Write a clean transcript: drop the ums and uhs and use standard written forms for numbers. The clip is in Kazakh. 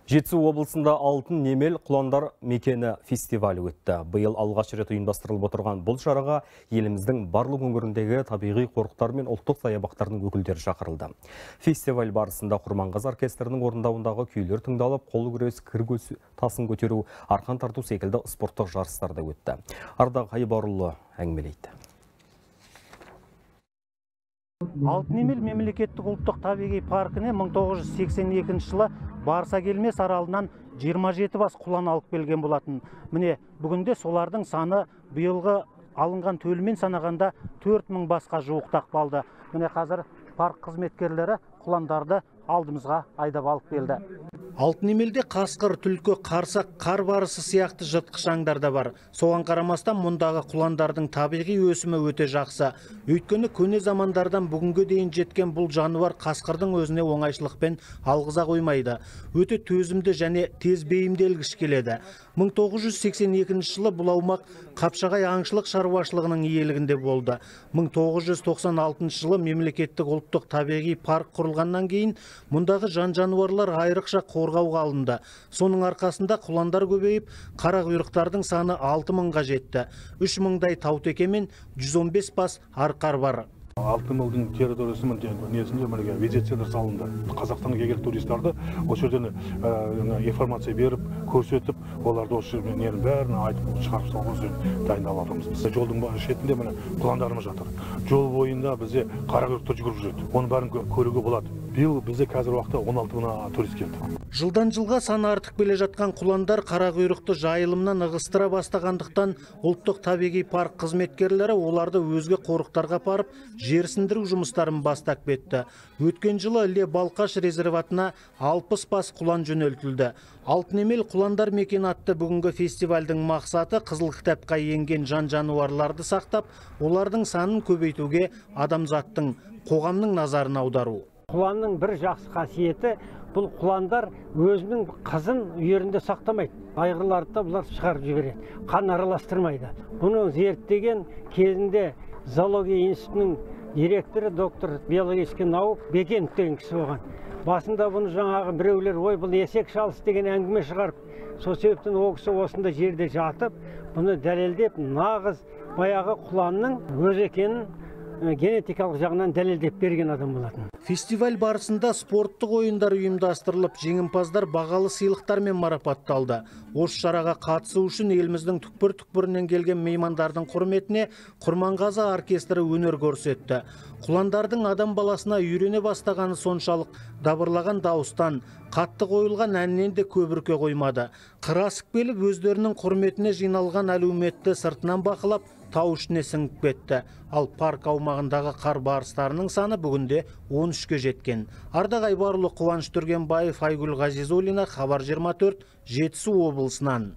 Жетісу облысында алтын немел құландар мекені фестивалі өтті. Биыл алғаш рет ұйымдастырылып отырған бұл шараға еліміздің барлық өңіріндегі табиғи қорықтар мен ұлттық саябақтарының өкілдері шақырылды. Фестиваль барысында Құрманғазы оркестрінің орындауындағы күйлер тыңдалып, қол күрес, кір тасын көтеру, арқан тарту секілді спорттық жарыстар да өтті. Ардақ Айбарұлы әңгімелейді. Алтын немел мемлекеттік ұлттық табиғи паркіне 1982 жылы барса келмес аралынан 27 бас құлан алып келген болатын. Міне, бүгінде солардың саны биылғы алынған төлмен санағанда 4000 басқа жуықтақ қалды. Міне қазір парк қызметкерлері құландарды алдымызға айдап алып келді. Алтын немелде қасқыр, түлкі, қарсақ, қар барысы сияқты жыртқыш аңдар да бар. Соған қарамастан мұндағы құландардың табиғи өсімі өте жақсы. Өйткені көне замандардан бүгінге дейін жеткен бұл жануар қасқырдың өзіне оңайшылықпен алғыза қоймайды. Өте төзімді және тез бейімделгіш келеді. 1982 жылы бұл аумақ Қапшағай аңшылық шаруашылығының иелігінде болды. 1996 жылы мемлекеттік ұлттық табиғи парк құрылғаннан кейін мұндағы жан-жануарлар айрықша қорғауға алынды. Соның арқасында құландар көбейіп, қарақұйрықтардың саны 6000-ға жетті. 3000-дай таутеке мен 115 бас арқар бар. Алтын немелдің территориясының несінде визит-центр салынды. Қазақстанға келген туристарды осы жерден информация беріп, көрсетіп, оларды осы ненің бәрін айтып шығарып салуға дайындап жатырмыз. Біз жолдың шетінде құландарымыз жатыр. Жол бойында бізде қарақұйрықтар жүгіріп жүреді. Оның бәрін көруге болады. Биыл бізде қазір уақытта 16 турист келді. Жылдан жылға саны артып келе жатқан құландар қарақұйрықты жайылымнан ығыстыра бастағандықтан ұлттық табиғи парк қызметкерлері оларды өзге қорықтарға апарып жерсіндіру жұмыстарын бастап кетті. Өткен жылы Іле Балқаш резерватына 60 бас құлан жөнелтілді. Алтын немел құландар мекені атты бүгінгі фестивальдің мақсаты қызыл кітапқа енген жан-жануарларды сақтап, олардың санын көбейтуге адамзаттың, қоғамның назарын аудару. Құланның бір жақсы қасиеті, бұл құландар өзінің қызын үйірінде сақтамайды. Айғырларды да бұлар шығарып жібереді, қан араластырмайды. Бұны зерттеген кезінде зоология институтының директоры доктор биологический наук Бекенов деген кісі болған. Басында бұны жаңағы біреулер ой бұл есек шалыс деген әңгіме шығарып, сол себептен ол кісі осында жерде жатып, бұны дәлелдеп, нағыз баяғы құланның өз екенін генетикалық жағынан дәлелдеп берген адам болатын. Фестиваль барысында спорттық ойындар ұйымдастырылып, жеңімпаздар бағалы сыйлықтармен марапатталды. Осы шараға қатысу үшін еліміздің түкпір-түкпірінен келген меймандардың құрметіне Құрманғазы оркестрі өнер көрсетті. Құландардың адам баласына үйрене бастағаны соншалық дабырлаған дауыстан, қатты қойылған әннен де көбірке қоймады. Қыр асып келіп, өздерінің құрметіне жиналған әлеуметті сыртынан бақылап, тау ішіне сіңіп кетті. Ал парк аумағындағы қар барыстарының саны бүгінде 13-ке жеткен. Ардақ Айбарұлы, Қуаныш Түргенбаев, Айгүл Ғазизуллина, Хабар 24, Жетісу облысынан.